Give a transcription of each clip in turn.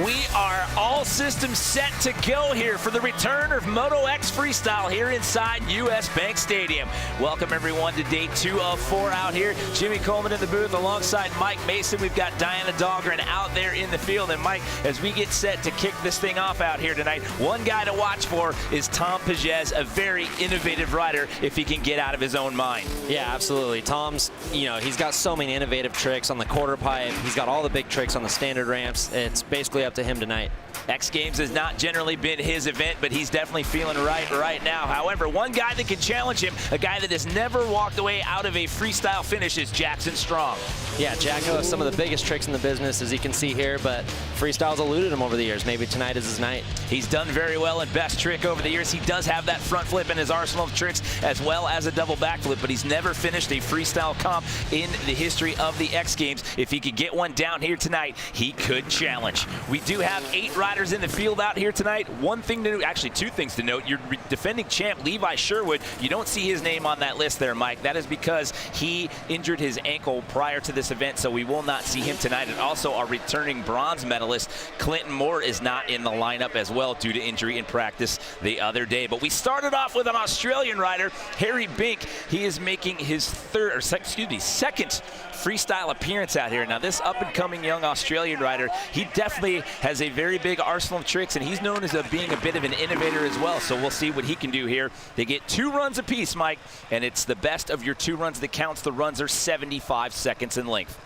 We are all systems set to go here for the return of Moto X Freestyle here inside US Bank Stadium. Welcome everyone to day 2 of 4 out here. Jimmy Coleman in the booth alongside Mike Mason. We've got Diana Dahlgren out there in the field. And Mike, as we get set to kick this thing off out here tonight, one guy to watch for is Tom Pages, a very innovative rider if he can get out of his own mind. Yeah, absolutely. Tom's, he's got so many innovative tricks on the quarter pipe. He's got all the big tricks on the standard ramps. It's basically up to him tonight. X Games has not generally been his event, but he's definitely feeling right now. However, one guy that can challenge him, a guy that has never walked away out of a freestyle finish, is Jackson Strong. Yeah, Jack knows some of the biggest tricks in the business, as you can see here, but freestyle's eluded him over the years. Maybe tonight is his night. He's done very well in best trick over the years. He does have that front flip in his arsenal of tricks, as well as a double backflip, but he's never finished a freestyle comp in the history of the X Games. If he could get one down here tonight, he could challenge. We do have 8 riders in the field out here tonight. One thing to note, actually 2 things to note. Your defending champ, Levi Sherwood, you don't see his name on that list there, Mike. That is because he injured his ankle prior to this event, so we will not see him tonight. And also our returning bronze medalist, Clinton Moore, is not in the lineup as well due to injury in practice the other day. But we started off with an Australian rider, Harry Bink. He is making his second freestyle appearance out here. Now this up-and-coming young Australian rider, he definitely has a very big arsenal of tricks, and he's known as being a bit of an innovator as well, so we'll see what he can do here. They get 2 runs apiece, Mike, and it's the best of your 2 runs that counts. The runs are 75 seconds in length.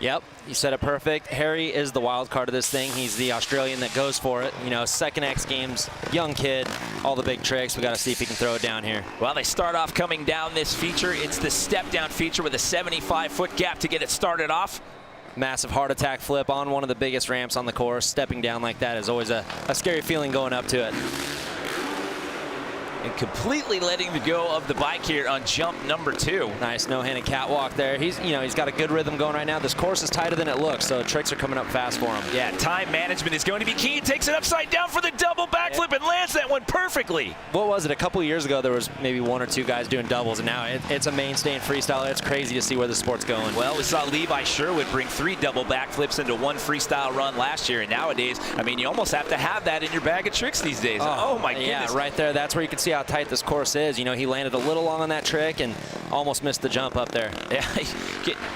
Yep, you said it perfect. Harry is the wild card of this thing. He's the Australian that goes for it. Second X Games, young kid, all the big tricks. We got to see if he can throw it down here. Well, they start off coming down this feature. It's the step down feature with a 75-foot gap to get it started off. Massive heart attack flip on one of the biggest ramps on the course. Stepping down like that is always a scary feeling going up to it. And completely letting the go of the bike here on jump number 2. Nice no-handed catwalk there. He's got a good rhythm going right now. This course is tighter than it looks, so tricks are coming up fast for him. Yeah, time management is going to be key. He takes it upside down for the double backflip and lands that one perfectly. What was it? A couple years ago, there was maybe 1 or 2 guys doing doubles, and now it's a mainstay in freestyle. It's crazy to see where the sport's going. Well, we saw Levi Sherwood bring 3 double backflips into 1 freestyle run last year, and nowadays, I mean, you almost have to have that in your bag of tricks these days. Oh my goodness. Yeah, right there. That's where you can see how tight this course is. He landed a little long on that trick and almost missed the jump up there. Yeah,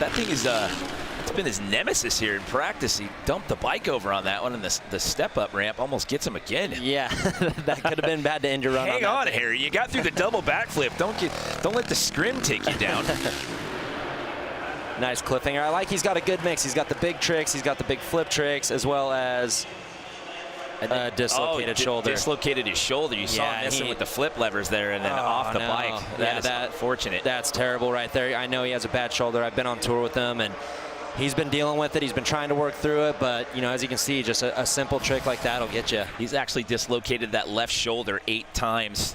that thing is it's been his nemesis here in practice. He dumped the bike over on that one, and the step-up ramp almost gets him again. Yeah, that could have been bad to end your run. Hang on, Harry. You got through the double backflip. Don't let the scrim take you down. Nice cliffhanger. I like he's got a good mix. He's got the big tricks. He's got the big flip tricks, as well as dislocated shoulder. Dislocated his shoulder. You saw him messing with the flip levers there and then off the bike. That's unfortunate. That's terrible right there. I know he has a bad shoulder. I've been on tour with him, and he's been dealing with it. He's been trying to work through it, but as you can see, just a simple trick like that will get you. He's actually dislocated that left shoulder 8 times.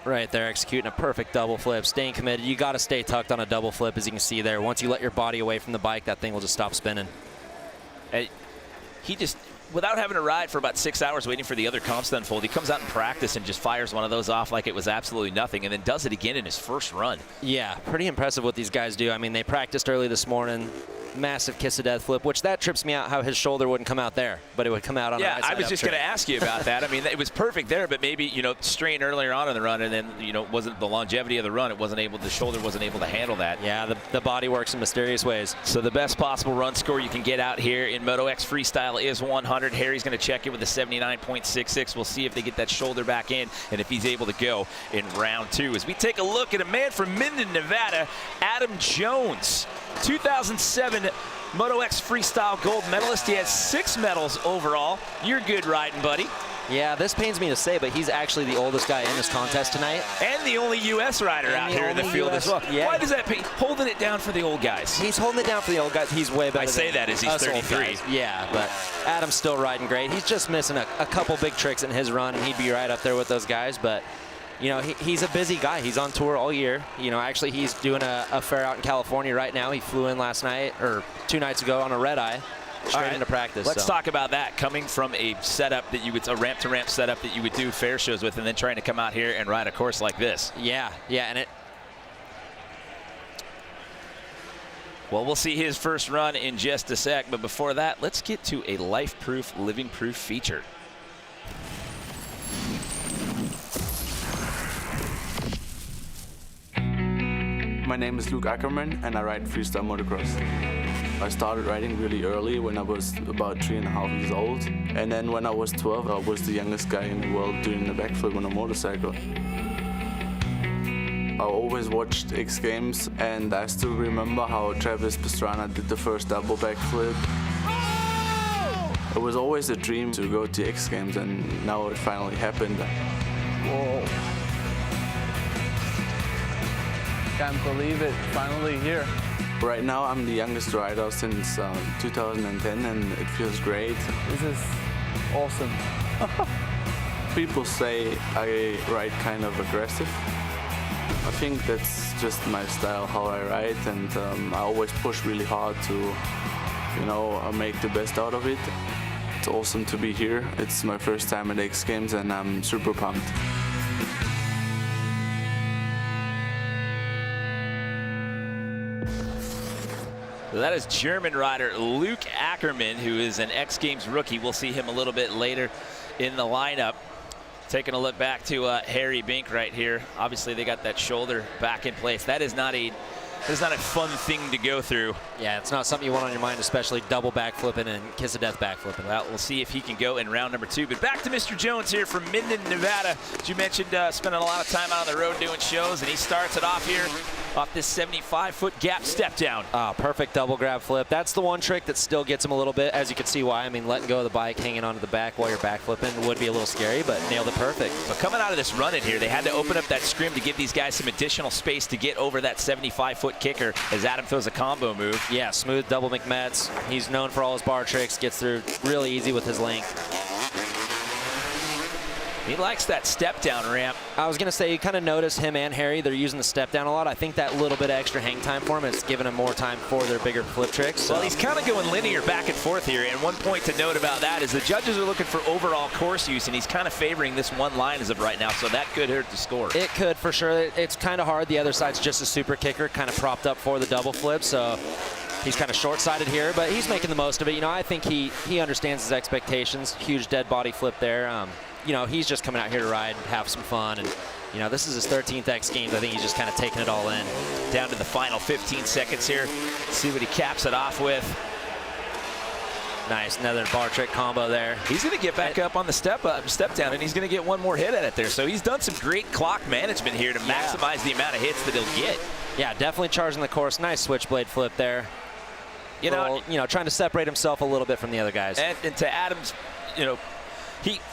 Right there, executing a perfect double flip, staying committed. You got to stay tucked on a double flip, as you can see there. Once you let your body away from the bike, that thing will just stop spinning. He just, without having to ride for about 6 hours waiting for the other comps to unfold, he comes out in practice and just fires one of those off like it was absolutely nothing, and then does it again in his first run. Yeah, pretty impressive what these guys do. I mean, they practiced early this morning. Massive kiss of death flip, which that trips me out how his shoulder wouldn't come out there, but it would come out on the right side. I was just going to ask you about that. I mean, it was perfect there, but maybe, strain earlier on in the run, and then, wasn't the longevity of the run. The shoulder wasn't able to handle that. Yeah, the body works in mysterious ways. So the best possible run score you can get out here in Moto X Freestyle is 100. Harry's going to check it with a 79.66. We'll see if they get that shoulder back in and if he's able to go in round 2. As we take a look at a man from Minden, Nevada, Adam Jones. 2007 Moto X Freestyle gold medalist. He has 6 medals overall. You're good riding, buddy. Yeah, this pains me to say, but he's actually the oldest guy in this contest tonight. And the only U.S. rider out here in the field as well. Yeah. Why does that pay? Holding it down for the old guys. He's holding it down for the old guys. He's way better. I say that as he's 33. Yeah, but Adam's still riding great. He's just missing a couple big tricks in his run, and he'd be right up there with those guys. But he's a busy guy. He's on tour all year. Actually, he's doing a fair out in California right now. He flew in last night, or 2 nights ago, on a red-eye, straight into practice. Let's talk about that. Coming from a setup that a ramp-to-ramp setup that you would do fair shows with, and then trying to come out here and ride a course like this. Yeah, and Well, we'll see his first run in just a sec, but before that, let's get to a life-proof, living-proof feature. My name is Luke Ackerman and I ride freestyle motocross. I started riding really early when I was about 3.5 years old. And then when I was 12, I was the youngest guy in the world doing a backflip on a motorcycle. I always watched X Games and I still remember how Travis Pastrana did the first double backflip. It was always a dream to go to X Games and now it finally happened. Whoa. Can't believe it, finally here. Right now I'm the youngest rider since 2010 and it feels great. This is awesome. People say I ride kind of aggressive. I think that's just my style, how I ride, and I always push really hard to, you know, make the best out of it. It's awesome to be here. It's my first time at X Games and I'm super pumped. That is German rider Luke Ackerman, who is an X Games rookie. We'll see him a little bit later in the lineup. Taking a look back to Harry Bink right here. Obviously, they got that shoulder back in place. That is not a fun thing to go through. Yeah, it's not something you want on your mind, especially double backflipping and kiss of death backflipping. Well, we'll see if he can go in round number 2. But back to Mr. Jones here from Minden, Nevada. As you mentioned, spending a lot of time out on the road doing shows, and he starts it off here off this 75-foot gap step down. Perfect double grab flip. That's the one trick that still gets him a little bit, as you can see why. I mean, letting go of the bike, hanging onto the back while you're backflipping would be a little scary, but nailed it perfect. But coming out of this run in here, they had to open up that scrim to give these guys some additional space to get over that 75-foot kicker as Adam throws a combo move. Yeah, smooth double McMets. He's known for all his bar tricks, gets through really easy with his length. He likes that step down ramp. I was gonna say, you kind of notice him and Harry, they're using the step down a lot. I think that little bit of extra hang time for him is giving him more time for their bigger flip tricks. Well, he's kind of going linear back and forth here, and one point to note about that is the judges are looking for overall course use, and he's kind of favoring this one line as of right now, so that could hurt the score. It could, for sure. It's kind of hard. The other side's just a super kicker, kind of propped up for the double flip, so he's kind of short-sighted here, but he's making the most of it. You know, I think he understands his expectations. Huge dead body flip there. You know, he's just coming out here to ride, have some fun, and you know, this is his 13th X Games. I think he's just kind of taking it all in. Down to the final 15 seconds here. See what he caps it off with. Nice, another bar trick combo there. He's going to get back up on the step down, and he's going to get one more hit at it there. So he's done some great clock management here to maximize the amount of hits that he'll get. Yeah, definitely charging the course. Nice switchblade flip there. You know, trying to separate himself a little bit from the other guys. And to Adam's, you know,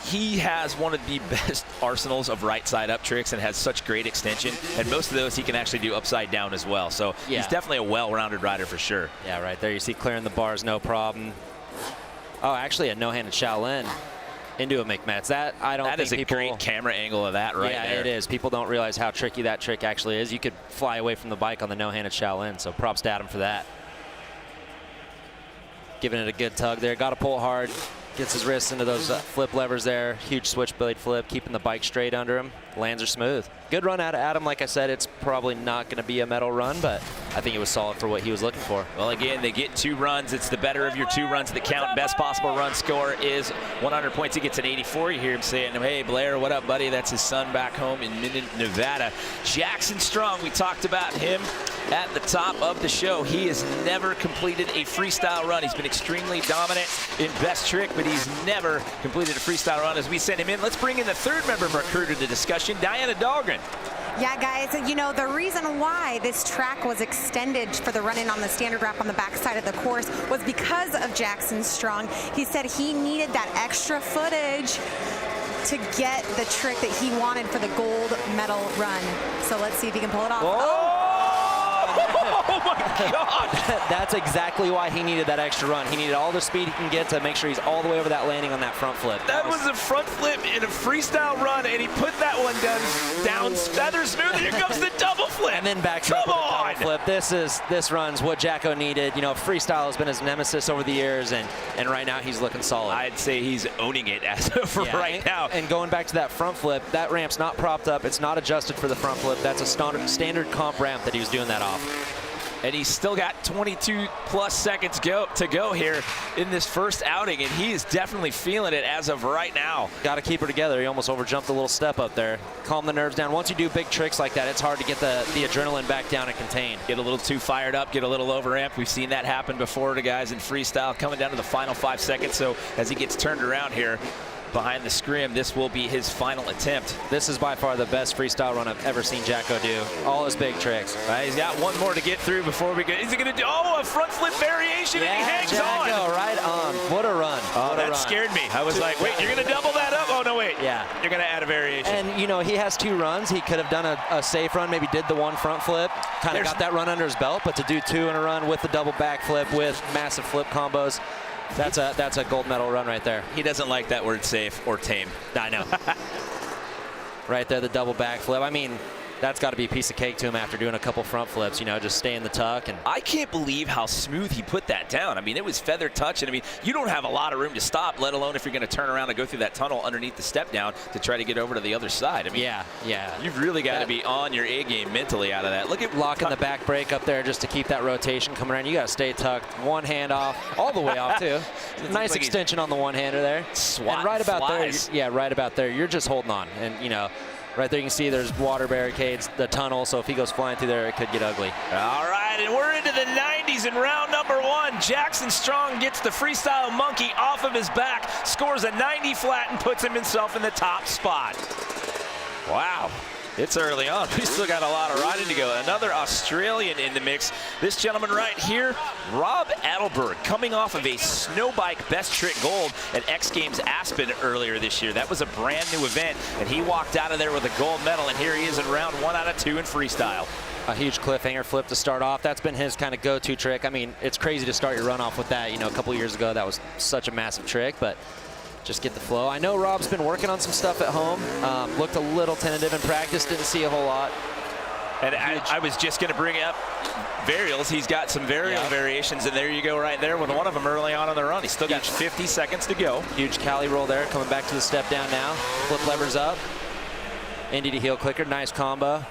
he has one of the best arsenals of right side up tricks and has such great extension, and most of those he can actually do upside down as well. So he's definitely a well-rounded rider for sure. Yeah, right there you see clearing the bars, no problem. Oh, actually a no-handed Shaolin into a McMets. That is a great camera angle of that right there. Yeah, it is. People don't realize how tricky that trick actually is. You could fly away from the bike on the no-handed Shaolin, so props to Adam for that. Giving it a good tug there. Got to pull hard. Gets his wrists into those flip levers there. Huge switchblade flip, keeping the bike straight under him. Lands are smooth. Good run out of Adam. Like I said, it's probably not going to be a medal run, but I think it was solid for what he was looking for. Well, again, they get 2 runs. It's the better of your 2 runs that count. Best possible run score is 100 points. He gets an 84. You hear him saying, hey, Blair, what up, buddy? That's his son back home in Minden, Nevada. Jackson Strong, we talked about him at the top of the show. He has never completed a freestyle run. He's been extremely dominant in best trick, but he's never completed a freestyle run. As we send him in, let's bring in the 3rd member of our crew to the discussion, Diana Dahlgren. Yeah, guys, you know, the reason why this track was extended for the run-in on the standard wrap on the backside of the course was because of Jackson Strong. He said he needed that extra footage to get the trick that he wanted for the gold medal run. So let's see if he can pull it off. Oh my God! That's exactly why he needed that extra run. He needed all the speed he can get to make sure he's all the way over that landing on that front flip. That was a front flip in a freestyle run, and he put that one down feather smooth. Here comes the double flip. And then back to the double flip. This run's what Jacko needed. You know, freestyle has been his nemesis over the years, and right now he's looking solid. I'd say he's owning it as of right now. And going back to that front flip, that ramp's not propped up. It's not adjusted for the front flip. That's a standard comp ramp that he was doing that off. And he's still got 22+ seconds to go here in this first outing, and he is definitely feeling it as of right now. Got to keep her together. He almost overjumped a little step up there. Calm the nerves down. Once you do big tricks like that, it's hard to get the adrenaline back down and contained. Get a little too fired up, get a little overamped. We've seen that happen before to guys in freestyle, coming down to the final 5 seconds. So as he gets turned around here behind the scrim, this will be his final attempt. This is by far the best freestyle run I've ever seen Jacko do. All his big tricks. He's got one more to get through before we get. Is he going to do? Oh, a front flip variation, and he hangs Jacko, on. right on. What a run. Oh, that scared me. I was like, wait, you're going to double that up? Oh, no, wait. Yeah. You're going to add a variation. And, you know, he has 2 runs. He could have done a safe run, maybe did the 1 front flip, kind of got that run under his belt, but to do 2 in a run with the double back flip with massive flip combos, that's a gold medal run right there. He doesn't like that word safe or tame. I know. Right there, the double back flip. I mean, that's got to be a piece of cake to him after doing a couple front flips, you know, just stay in the tuck. And I can't believe how smooth he put that down. I mean, it was feather touch, and I mean, you don't have a lot of room to stop, let alone if you're going to turn around and go through that tunnel underneath the step down to try to get over to the other side. I mean, yeah. You've really got to be on your A game mentally out of that. Look at locking the back brake up there just to keep that rotation coming around. You got to stay tucked, one hand off, all the way off too. Nice like extension on the one-hander there. SWAT and right about flies. there, yeah, right about there, you're just holding on. And, you know, right there you can see there's water barricades, the tunnel, so if he goes flying through there, it could get ugly. All right, and we're into the 90s in round number 1. Jackson Strong gets the freestyle monkey off of his back, scores a 90 flat, and puts himself in the top spot. Wow. It's early on. We still got a lot of riding to go. Another Australian in the mix. This gentleman right here, Rob Adelberg, coming off of a snow bike best trick gold at X Games Aspen earlier this year. That was a brand new event, and he walked out of there with a gold medal, and here he is in round 1 out of 2 in freestyle. A huge cliffhanger flip to start off. That's been his kind of go-to trick. I mean, it's crazy to start your run off with that. You know, a couple years ago, that was such a massive trick, but just get the flow. I know Rob's been working on some stuff at home. Looked a little tentative in practice, didn't see a whole lot. And I was just going to bring up varials. He's got some varial variations, and there you go right there with one of them early on the run. He's still got 50 seconds to go. Huge Cali roll there, coming back to the step down now. Flip levers up. Indy to heel clicker, nice combo.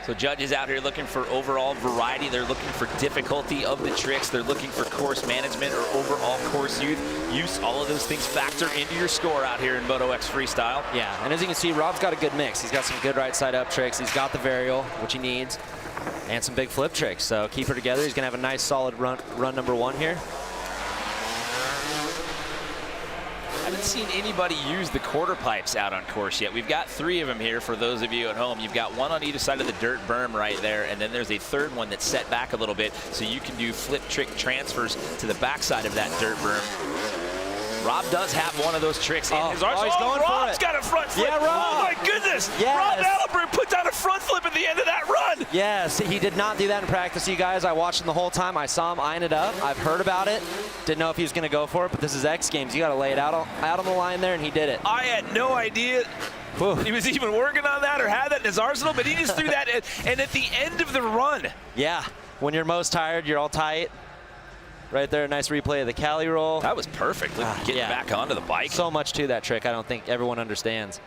So judges out here looking for overall variety. They're looking for difficulty of the tricks. They're looking for course management or overall course use. All of those things factor into your score out here in Moto X Freestyle. Yeah, and as you can see, Rob's got a good mix. He's got some good right side up tricks. He's got the varial, which he needs, and some big flip tricks. So keep her together. He's going to have a nice solid run number 1 here. I haven't seen anybody use the quarter pipes out on course yet. We've got 3 of them here for those of you at home. You've got one on either side of the dirt berm right there, and then there's a third one that's set back a little bit so you can do flip trick transfers to the backside of that dirt berm. Rob does have one of those tricks in his arsenal. He's going Rob's for it. Got a front flip. Yeah, Rob. Oh my goodness. Yes. Rob Adelberg put down a front flip at the end of that run. Yes, he did not do that in practice, you guys. I watched him the whole time. I saw him eyeing it up. I've heard about it. Didn't know if he was going to go for it, but this is X Games. You got to lay it out on the line there, and he did it. I had no idea he was even working on that or had that in his arsenal, but he just threw that in, and at the end of the run. Yeah, when you're most tired, you're all tight. Right there, a nice replay of the Cali roll. That was perfect. Getting back onto the bike. So much to that trick, I don't think everyone understands.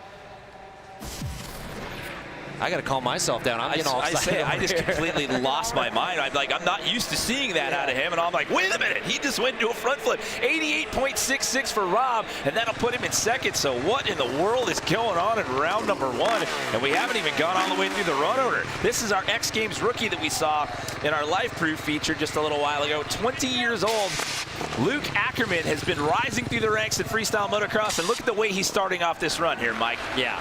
I got to calm myself down. I'm getting all excited. I just completely lost my mind. I'm not used to seeing that out of him, and I'm like, wait a minute, he just went into a front flip. 88.66 for Rob, and that'll put him in second. So what in the world is going on in round number 1? And we haven't even gone all the way through the run order. This is our X Games rookie that we saw in our Life Proof feature just a little while ago. 20 years old. Luke Ackerman has been rising through the ranks in freestyle motocross, and look at the way he's starting off this run here, Mike. Yeah.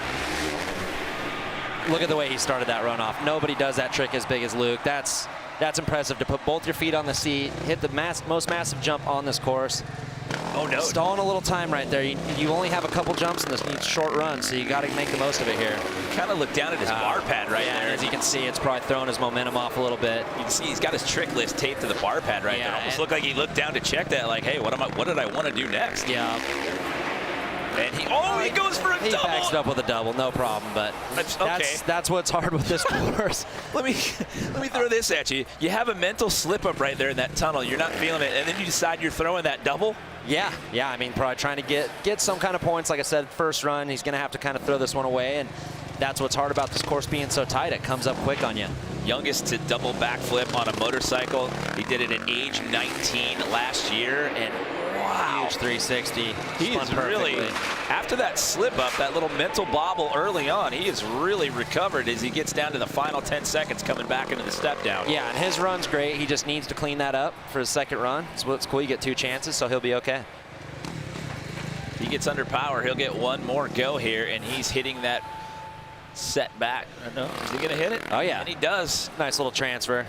Look at the way he started that run off. Nobody does that trick as big as Luke. That's impressive to put both your feet on the seat, hit the most massive jump on this course. Oh no. Stalling a little time right there. You only have a couple jumps in this short run, so you got to make the most of it here. Kind of look down at his bar pad right there. As you can see, it's probably throwing his momentum off a little bit. You can see he's got his trick list taped to the bar pad right there. Almost looked like he looked down to check that, like, hey, what did I want to do next? Yeah. And he goes for a double. He backs it up with a double, no problem. But that's what's hard with this course. Let me throw this at you. You have a mental slip up right there in that tunnel. You're not feeling it, and then you decide you're throwing that double. Yeah. I mean, probably trying to get some kind of points. Like I said, first run, he's going to have to kind of throw this one away, and that's what's hard about this course being so tight. It comes up quick on you. youngest to double backflip on a motorcycle. He did it at age 19 last year, and wow. Huge 360. He is really, after that slip up, that little mental bobble early on, he has really recovered as he gets down to the final 10 seconds coming back into the step down. Yeah, and his run's great. He just needs to clean that up for his second run. So it's cool. You get 2 chances, so he'll be okay. He gets under power. He'll get one more go here, and he's hitting that setback. No, is he going to hit it? Oh, yeah. And he does. Nice little transfer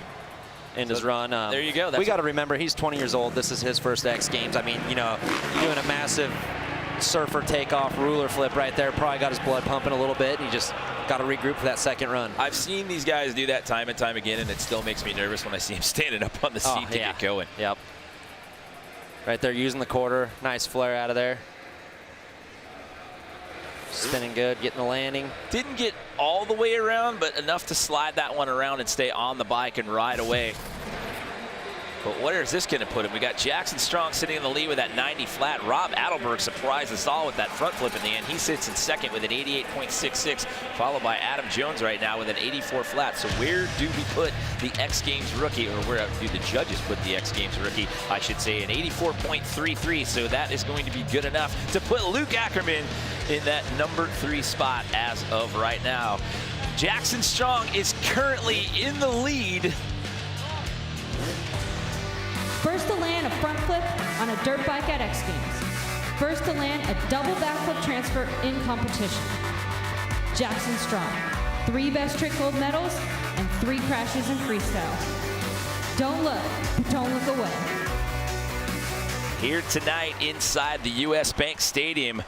in his run. There you go. We got to remember, he's 20 years old. This is his first X Games. I mean, you know, doing a massive surfer takeoff ruler flip right there. Probably got his blood pumping a little bit. He just got to regroup for that second run. I've seen these guys do that time and time again, and it still makes me nervous when I see him standing up on the seat to get going. Yep. Right there, using the quarter. Nice flare out of there. Spinning good, getting the landing. Didn't get all the way around, but enough to slide that one around and stay on the bike and ride away. But where is this going to put him? We got Jackson Strong sitting in the lead with that 90 flat. Rob Adelberg surprised us all with that front flip in the end. He sits in second with an 88.66, followed by Adam Jones right now with an 84 flat. So where do we put the X Games rookie, or where do the judges put the X Games rookie? I should say an 84.33. So that is going to be good enough to put Luke Ackerman in that number 3 spot as of right now. Jackson Strong is currently in the lead. First to land a front flip on a dirt bike at X Games. First to land a double backflip transfer in competition. Jackson Strong. 3 best trick gold medals and 3 crashes in freestyle. Don't look away. Here tonight inside the US Bank Stadium,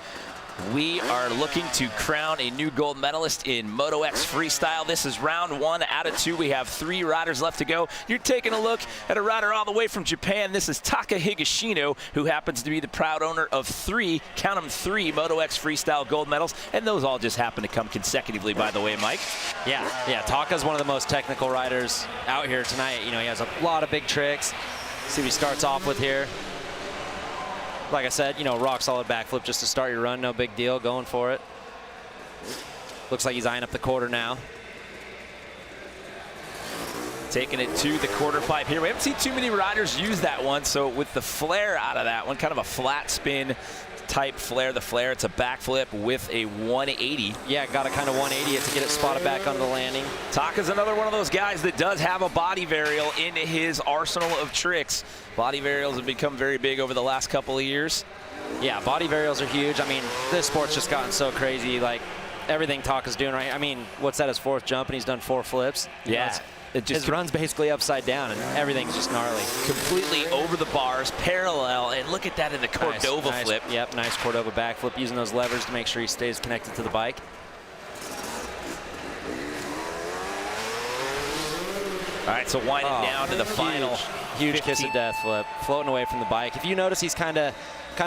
we are looking to crown a new gold medalist in Moto X Freestyle. This is round 1 out of 2. We have 3 riders left to go. You're taking a look at a rider all the way from Japan. This is Taka Higashino, who happens to be the proud owner of 3, count them 3 Moto X Freestyle gold medals. And those all just happen to come consecutively, by the way, Mike. Yeah, Taka's one of the most technical riders out here tonight. You know, he has a lot of big tricks. See what he starts off with here. Like I said, you know, rock solid backflip just to start your run, no big deal, going for it. Looks like he's eyeing up the quarter now. Taking it to the quarter pipe here. We haven't seen too many riders use that one, so with the flare out of that one, kind of a flat spin type flare. The flare, it's a backflip with a 180. Yeah, got to kind of 180 it to get it spotted back on the landing. Taka's another one of those guys that does have a body varial in his arsenal of tricks. Body varials have become very big over the last couple of years. Yeah, body varials are huge. I mean, this sport's just gotten so crazy. Like, everything Taka's doing right. I mean, what's that, his 4th jump, and he's done 4 flips? Yeah. His run's basically upside down, and everything's just gnarly. Completely over the bars, parallel, and look at that in the Cordova flip. Yep, nice Cordova backflip, using those levers to make sure he stays connected to the bike. All right, so winding down to the final. Huge kiss of death flip, floating away from the bike. If you notice, he's kind of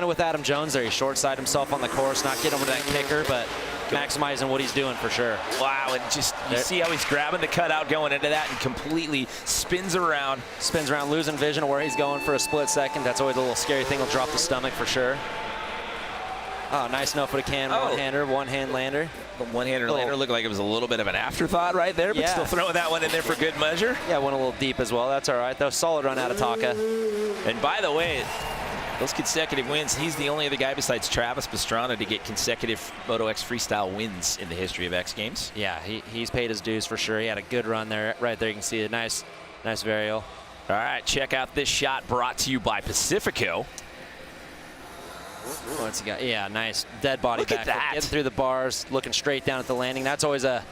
with Adam Jones there. He short-sided himself on the course, not getting over that kicker, but maximizing what he's doing for sure. Wow, and just you see how he's grabbing the cutout going into that and completely spins around. Spins around, losing vision of where he's going for a split second. That's always a little scary thing. He'll drop the stomach for sure. Oh, nice no-foot can, one-hander, one-hand lander. The one-hander lander looked like it was a little bit of an afterthought right there, but still throwing that one in there for good measure. Yeah, went a little deep as well. That's all right, though. Solid run out of Taka. And by the way, those consecutive wins, he's the only other guy besides Travis Pastrana to get consecutive Moto X Freestyle wins in the history of X Games. Yeah, he's paid his dues for sure. He had a good run there. Right there, you can see a nice varial. All right, check out this shot brought to you by Pacifico. What's he got? Yeah, nice dead body back. Getting through the bars, looking straight down at the landing. That's always a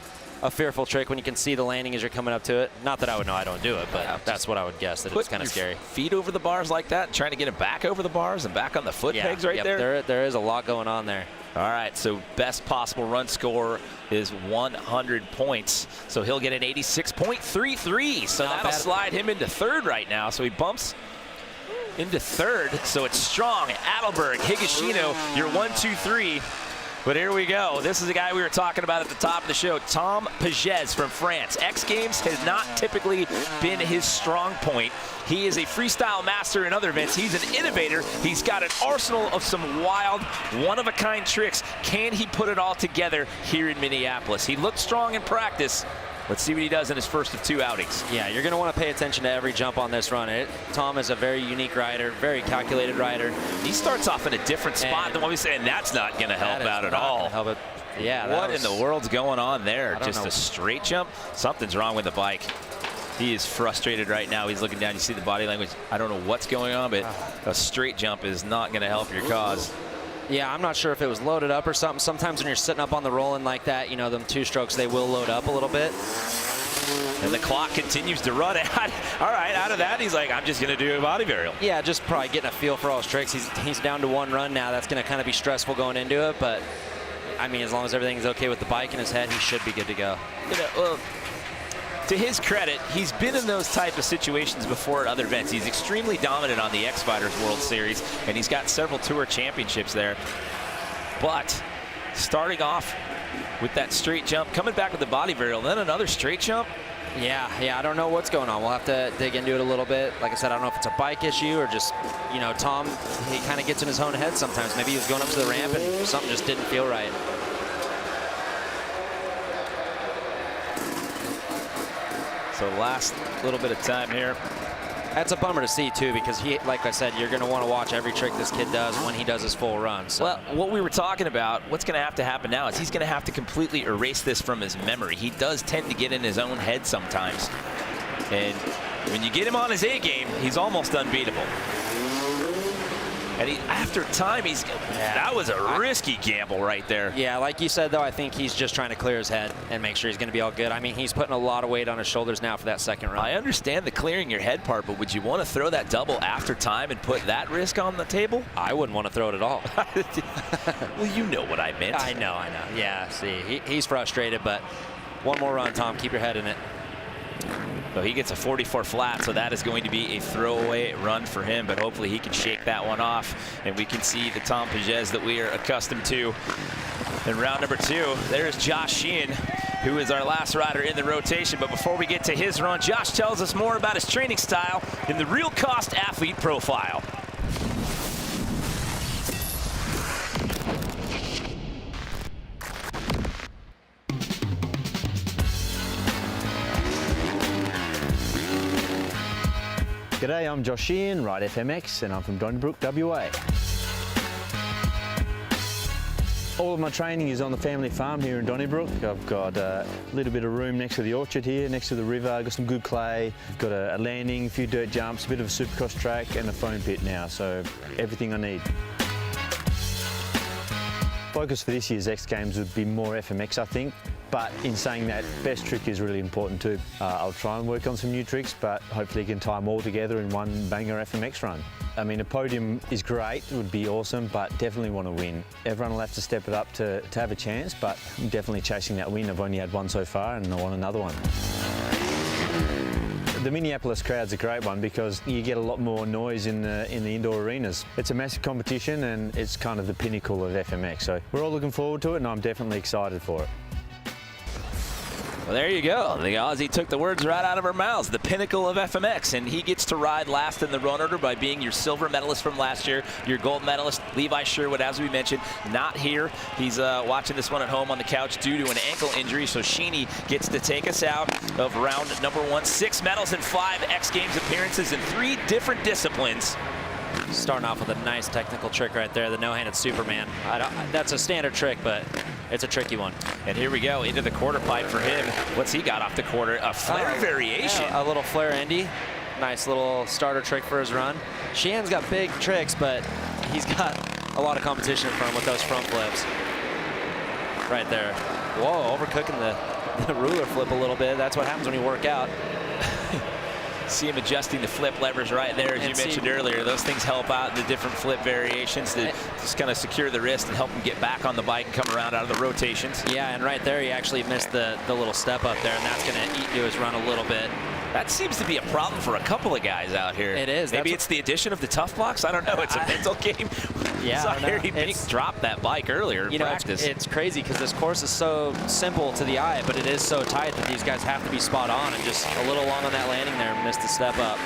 fearful trick when you can see the landing as you're coming up to it. Not that I would know, I don't do it, but that's what I would guess, that it's kind of scary. Feet over the bars like that, trying to get it back over the bars and back on the foot pegs right there. There is a lot going on there. All right, so best possible run score is 100 points. So he'll get an 86.33. So that'll slide him into 3rd right now. So he bumps into 3rd. So it's Strong, Adelberg, Higashino, your 1, 2, 3. But here we go. This is the guy we were talking about at the top of the show, Tom Pages from France. X Games has not typically been his strong point. He is a freestyle master in other events. He's an innovator. He's got an arsenal of some wild, one-of-a-kind tricks. Can he put it all together here in Minneapolis? He looked strong in practice. Let's see what he does in his first of 2 outings. Yeah, you're going to want to pay attention to every jump on this run. Tom is a very unique rider, very calculated rider. He starts off in a different spot than what we said, and that's not going to help out at all. Help it. Yeah, what in the world's going on there? Just know. a straight jump? Something's wrong with the bike. He is frustrated right now. He's looking down. You see the body language. I don't know what's going on, but a straight jump is not going to help your cause. Yeah, I'm not sure if it was loaded up or something. Sometimes when you're sitting up on the rolling like that, you know, them 2 strokes, they will load up a little bit. And the clock continues to run. All right, out of that, he's like, I'm just going to do a body burial. Yeah, just probably getting a feel for all his tricks. He's down to 1 run now. That's going to kind of be stressful going into it, but I mean, as long as everything's okay with the bike in his head, he should be good to go. You know, well, to his credit, he's been in those type of situations before at other events. He's extremely dominant on the X-Fighters World Series, and he's got several tour championships there. But starting off with that straight jump, coming back with the body burial, then another straight jump. Yeah, I don't know what's going on. We'll have to dig into it a little bit. Like I said, I don't know if it's a bike issue or just, you know, Tom, he kind of gets in his own head sometimes. Maybe he was going up to the ramp and something just didn't feel right. So last little bit of time here. That's a bummer to see, too, because he, like I said, you're going to want to watch every trick this kid does when he does his full run. So. Well, what we were talking about, what's going to have to happen now is he's going to have to completely erase this from his memory. He does tend to get in his own head sometimes. And when you get him on his A game, he's almost unbeatable. And after time, that was a risky gamble right there. Yeah, like you said, though, I think he's just trying to clear his head and make sure he's going to be all good. I mean, he's putting a lot of weight on his shoulders now for that second run. I understand the clearing your head part, but would you want to throw that double after time and put that risk on the table? I wouldn't want to throw it at all. Well, you know what I meant. I know. Yeah, see, he's frustrated, but one more run, Tom. Keep your head in it. So he gets a 44 flat, so that is going to be a throwaway run for him, but hopefully he can shake that one off, and we can see the Tom Pages that we are accustomed to. In round number 2, there's Josh Sheehan, who is our last rider in the rotation. But before we get to his run, Josh tells us more about his training style in the Real Cost Athlete Profile. G'day, I'm Josh Sheehan, ride FMX, and I'm from Donnybrook, WA. All of my training is on the family farm here in Donnybrook. I've got a little bit of room next to the orchard here, next to the river. I've got some good clay, I've got a landing, a few dirt jumps, a bit of a supercross track, and a foam pit now, so everything I need. Focus for this year's X Games would be more FMX, I think. But in saying that, best trick is really important too. I'll try and work on some new tricks, but hopefully you can tie them all together in one banger FMX run. I mean, a podium is great, it would be awesome, but definitely want to win. Everyone will have to step it up to have a chance, but I'm definitely chasing that win. I've only had one so far, and I want another one. The Minneapolis crowd's a great one because you get a lot more noise in the indoor arenas. It's a massive competition, and it's kind of the pinnacle of FMX. So we're all looking forward to it, and I'm definitely excited for it. Well, there you go. The Aussie took the words right out of our mouths. The pinnacle of FMX, and he gets to ride last in the run order by being your silver medalist from last year, your gold medalist, Levi Sherwood, as we mentioned, not here. He's watching this one at home on the couch due to an ankle injury, so Sheeny gets to take us out of round number 1. 6 medals and 5 X Games appearances in 3 different disciplines. Starting off with a nice technical trick right there, the no-handed Superman. That's a standard trick, but it's a tricky one. And here we go into the quarter pipe for him. What's he got off the quarter? A flare variation. Yeah, a little flare Indy. Nice little starter trick for his run. Sheehan's got big tricks, but he's got a lot of competition in front with those front flips. Right there. Whoa, overcooking the ruler flip a little bit. That's what happens when you work out. See him adjusting the flip levers right there, as you mentioned earlier. Those things help out in the different flip variations to just kind of secure the wrist and help him get back on the bike and come around out of the rotations. Yeah, and right there he actually missed the little step up there, and that's going to eat into his run a little bit. That seems to be a problem for a couple of guys out here. It is. Maybe it's the addition of the tough blocks. I don't know. It's a mental game. Yeah, I hear he dropped that bike earlier in practice. It's crazy because this course is so simple to the eye, but it is so tight that these guys have to be spot on, and just a little long on that landing there, missed the step up.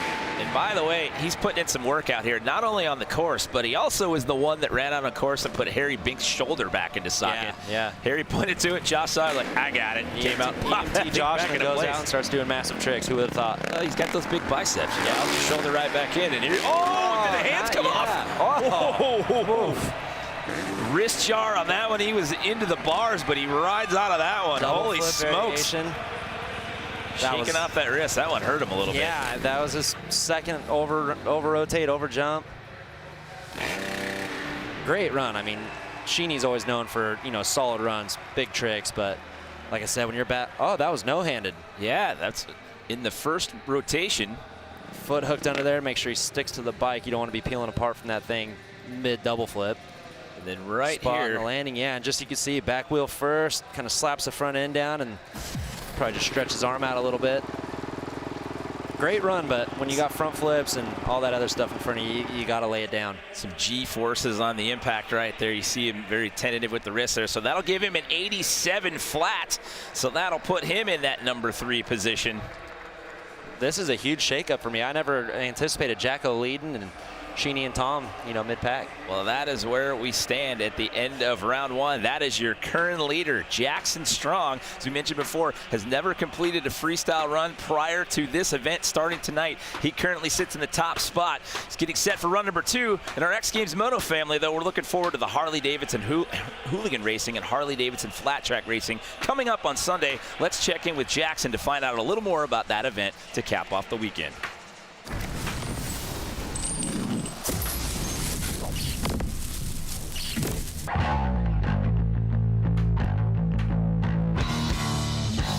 And by the way, he's putting in some work out here, not only on the course, but he also is the one that ran out on course and put Harry Bink's shoulder back into socket. Yeah. Harry pointed to it, Josh saw it, like, I got it. Came out, popped that thing Josh back and into goes place. out and starts doing massive tricks. Who would have thought? Well, he's got those big biceps. Yeah, shoulder right back in, and here, oh, did the hands come off? Oh. Wrist jar on that one. He was into the bars, but he rides out of that one. Double Holy flip smokes. variation. Shaking off that wrist. That one hurt him a little bit. Yeah, that was his second over rotate, over jump. Great run. I mean, Sheeney's always known for, you know, solid runs, big tricks, but like I said, when you're back, oh, that was no-handed. Yeah, that's in the first rotation. Foot hooked under there. Make sure he sticks to the bike. You don't want to be peeling apart from that thing mid double flip. And then right Spot here. on the landing, yeah, and just you can see back wheel first, kind of slaps the front end down and probably just stretch his arm out a little bit. Great run, but when you got front flips and all that other stuff in front of you, you got to lay it down. Some G forces on the impact right there. You see him very tentative with the wrist there. So that'll give him an 87 flat. So that'll put him in that number 3 position. This is a huge shakeup for me. I never anticipated Jacko leading and Sheeney and Tom, you know, mid-pack. Well, that is where we stand at the end of round 1. That is your current leader, Jackson Strong. As we mentioned before, has never completed a freestyle run prior to this event starting tonight. He currently sits in the top spot. He's getting set for run number 2 in our X Games Moto family, though. We're looking forward to the Harley-Davidson Hooligan Racing and Harley-Davidson Flat Track Racing coming up on Sunday. Let's check in with Jackson to find out a little more about that event to cap off the weekend.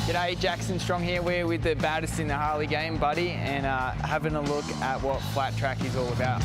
G'day, Jackson Strong here. We're with the baddest in the Harley game, buddy, and having a look at what flat track is all about.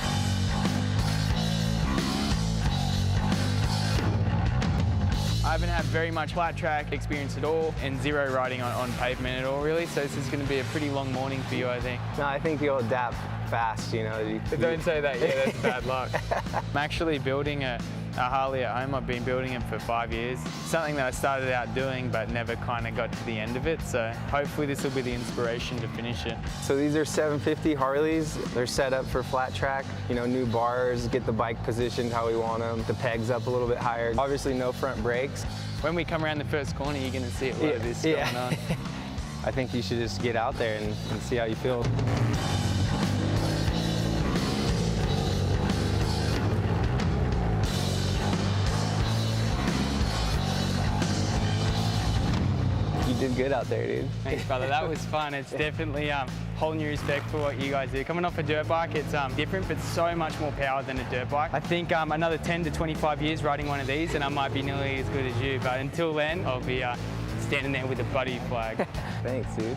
I haven't had very much flat track experience at all and zero riding on pavement at all, really, so this is going to be a pretty long morning for you, I think. No, I think you'll adapt fast, you know. Don't say that, yeah, that's bad luck. I'm actually building a Harley at home. I've been building it for 5 years. Something that I started out doing but never kind of got to the end of it, so hopefully this will be the inspiration to finish it. So these are 750 Harleys. They're set up for flat track, you know, new bars, get the bike positioned how we want them, the pegs up a little bit higher. Obviously no front brakes. When we come around the first corner, you're going to see a lot of this going on. I think you should just get out there and see how you feel. You did good out there, dude. Thanks, brother. That was fun. It's definitely a whole new respect for what you guys do. Coming off a dirt bike, it's different, but so much more power than a dirt bike. I think another 10 to 25 years riding one of these, and I might be nearly as good as you. But until then, I'll be standing there with a buddy flag. Thanks, dude.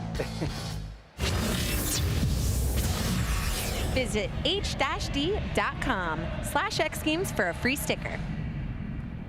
Visit h-d.com/xgames for a free sticker.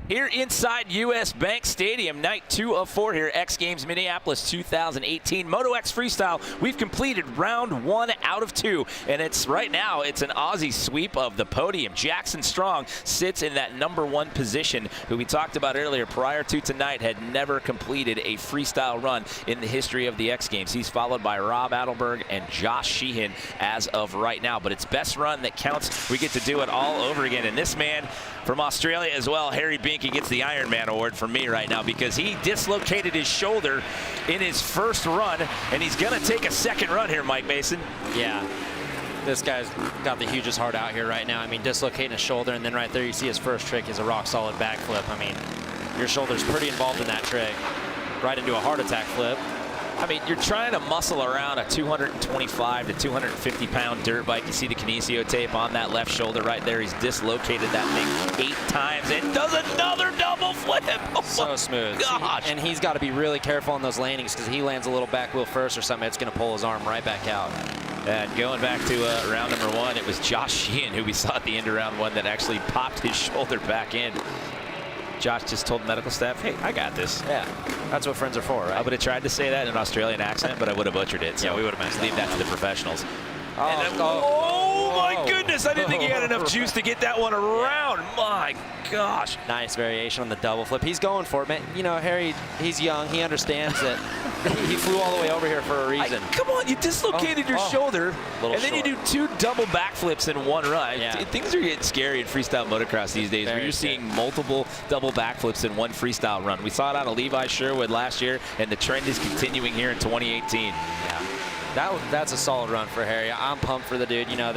Here inside US Bank Stadium, night 2 of 4 here, X Games Minneapolis 2018. Moto X Freestyle, we've completed round 1 out of 2, and it's right now, it's an Aussie sweep of the podium. Jackson Strong sits in that number 1 position, who we talked about earlier prior to tonight, had never completed a freestyle run in the history of the X Games. He's followed by Rob Adelberg and Josh Sheehan as of right now, but it's best run that counts. We get to do it all over again, and this man from Australia as well, Harry Bink, he gets the Ironman award from me right now because he dislocated his shoulder in his first run, and he's going to take a second run here, Mike Mason. Yeah, this guy's got the hugest heart out here right now. I mean, dislocating his shoulder, and then right there you see his first trick is a rock-solid backflip. I mean, your shoulder's pretty involved in that trick. Right into a heart attack flip. I mean, you're trying to muscle around a 225 to 250 pound dirt bike. You see the kinesio tape on that left shoulder right there. He's dislocated that thing 8 times and does another double flip. Oh, so smooth. Gosh. And he's got to be really careful on those landings because he lands a little back wheel first or something, it's going to pull his arm right back out. And going back to round number 1, it was Josh Sheehan who we saw at the end of round 1 that actually popped his shoulder back in. Josh just told medical staff, hey, I got this. Yeah, that's what friends are for, right? I would have tried to say that in an Australian accent, but I would have butchered it. So yeah, we would have messed leave that to the professionals. Oh, Oh my goodness, I didn't think he had enough juice to get that one around. My gosh. Nice variation on the double flip. He's going for it, man. You know, Harry, he's young. He understands that he flew all the way over here for a reason. Come on, you dislocated your shoulder, and then you do 2 double backflips in one run. Yeah. Things are getting scary in freestyle motocross these days, where you're seeing multiple double backflips in one freestyle run. We saw it out of Levi Sherwood last year, and the trend is continuing here in 2018. Yeah. That's a solid run for Harry. I'm pumped for the dude. You know,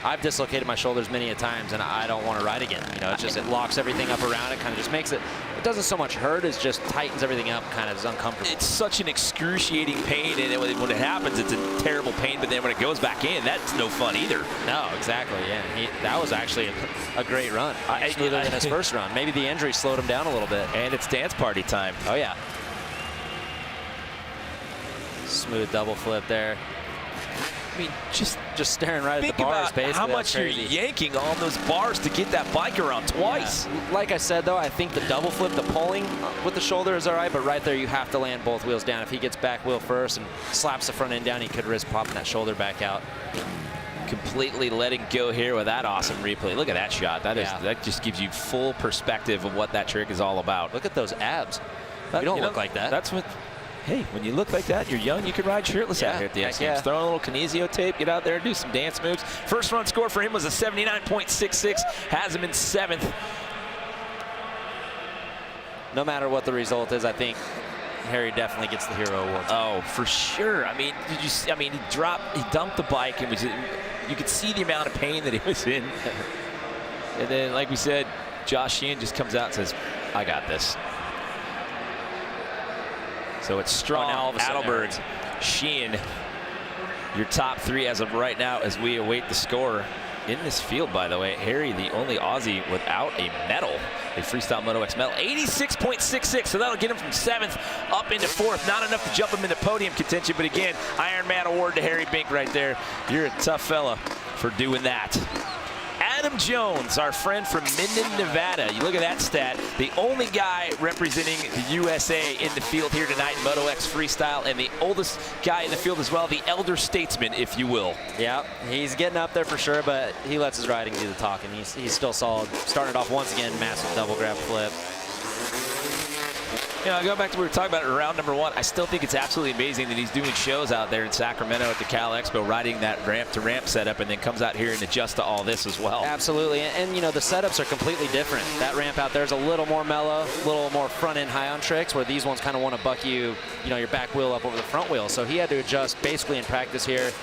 I've dislocated my shoulders many a times, and I don't want to ride again. You know, it's just, it locks everything up around it, kind of just makes it, it doesn't so much hurt, it just tightens everything up, kind of is uncomfortable. It's such an excruciating pain, and when it happens, it's a terrible pain, but then when it goes back in, that's no fun either. No, exactly, yeah. That was actually a great run. Smoother than his first run. Maybe the injury slowed him down a little bit. And it's dance party time. Oh, yeah. Smooth double flip there. I mean, just staring right at the bars, about basically. how much you're yanking on those bars to get that bike around twice. Yeah. Like I said, though, I think the double flip, the pulling with the shoulder is all right, but right there you have to land both wheels down. If he gets back wheel first and slaps the front end down, he could risk popping that shoulder back out. Completely letting go here with that awesome replay. Look at that shot. That just gives you full perspective of what that trick is all about. Look at those abs. You don't look like that. That's what. Hey, when you look like that, you're young, you can ride shirtless out here at the X Games. Throw a little kinesio tape, get out there, do some dance moves. First run score for him was a 79.66, has him in 7th. No matter what the result is, I think Harry definitely gets the hero award. Oh, for sure. I mean, did you see, he dumped the bike, and you could see the amount of pain that he was in. And then, like we said, Josh Sheehan just comes out and says, I got this. So it's Strong, Adelberg, Sheehan, your top 3 as of right now as we await the score in this field, by the way. Harry, the only Aussie without a medal, a Freestyle Moto X medal, 86.66. So that'll get him from 7th up into 4th. Not enough to jump him into podium contention, but again, Ironman award to Harry Bink right there. You're a tough fella for doing that. Adam Jones, our friend from Minden, Nevada. You look at that stat. The only guy representing the USA in the field here tonight in Moto X Freestyle, and the oldest guy in the field as well, the elder statesman, if you will. Yeah, he's getting up there for sure, but he lets his riding do the talking. He's still solid. Starting it off once again, massive double grab flip. You know, I go back to what we were talking about in round number 1. I still think it's absolutely amazing that he's doing shows out there in Sacramento at the Cal Expo, riding that ramp-to-ramp setup, and then comes out here and adjusts to all this as well. Absolutely, and you know, the setups are completely different. That ramp out there is a little more mellow, a little more front-end high-on tricks, where these ones kind of want to buck you, your back wheel up over the front wheel. So he had to adjust basically in practice here.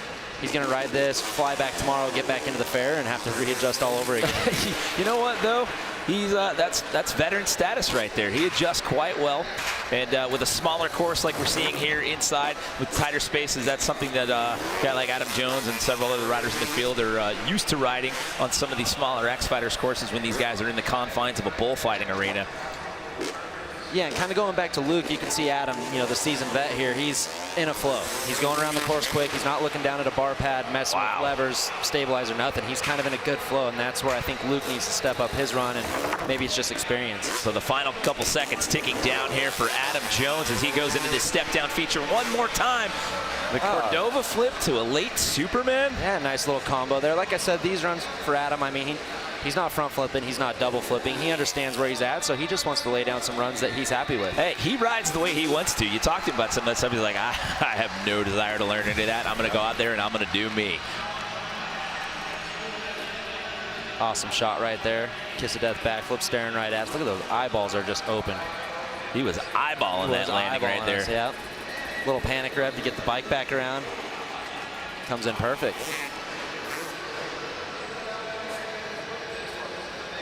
He's going to ride this, fly back tomorrow, get back into the fair, and have to readjust all over again. You know what, though? He's that's veteran status right there. He adjusts quite well, and with a smaller course like we're seeing here inside with tighter spaces, that's something that a guy like Adam Jones and several other riders in the field are used to riding on some of these smaller X-Fighters courses when these guys are in the confines of a bullfighting arena. Yeah, and kind of going back to Luke, you can see Adam, the seasoned vet here, he's in a flow. He's going around the course quick. He's not looking down at a bar pad, messing with levers, stabilizer, nothing. He's kind of in a good flow, and that's where I think Luke needs to step up his run, and maybe it's just experience. So the final couple seconds ticking down here for Adam Jones as he goes into this step-down feature one more time. The Cordova flip to a late Superman. Yeah, nice little combo there. Like I said, these runs for Adam, I mean, he's not front flipping, he's not double flipping. He understands where he's at, so he just wants to lay down some runs that he's happy with. Hey, he rides the way he wants to. You talk to him about some of that stuff, he's like, I have no desire to learn any of that. I'm going to go out there and I'm going to do me. Awesome shot right there. Kiss of death backflip, staring right at us. Look at those eyeballs are just open. He was eyeballing that landing right there. Yeah. Little panic rev to get the bike back around. Comes in perfect.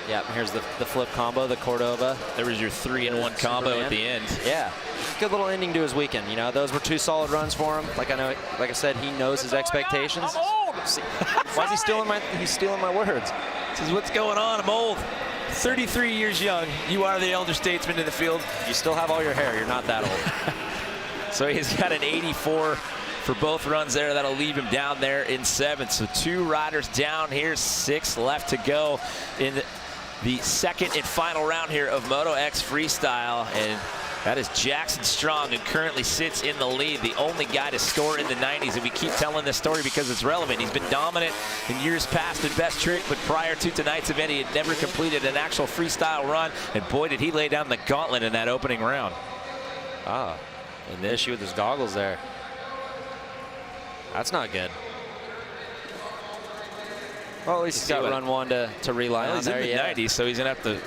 Yeah, here's the flip combo, the Cordova. There was your 3-in-1 combo Superman at the end. Yeah, good little ending to his weekend. Those were 2 solid runs for him. Like I said, he knows his expectations. I'm old. Why is he stealing my? He's stealing my words. This is what's going on. I'm old. 33 years young. You are the elder statesman in the field. You still have all your hair. You're not that old. So he's got an 84 for both runs there. That'll leave him down there in 7th. So 2 riders down here, 6 left to go in the second and final round here of Moto X Freestyle. And That is Jackson Strong, who currently sits in the lead, the only guy to score in the 90s. And we keep telling this story because it's relevant. He's been dominant in years past in best trick, but prior to tonight's event, he had never completed an actual freestyle run. And boy, did he lay down the gauntlet in that opening round. And the issue with his goggles there. That's not good. Well, at least he's got run one to rely on. He's in the 90s, so he's not going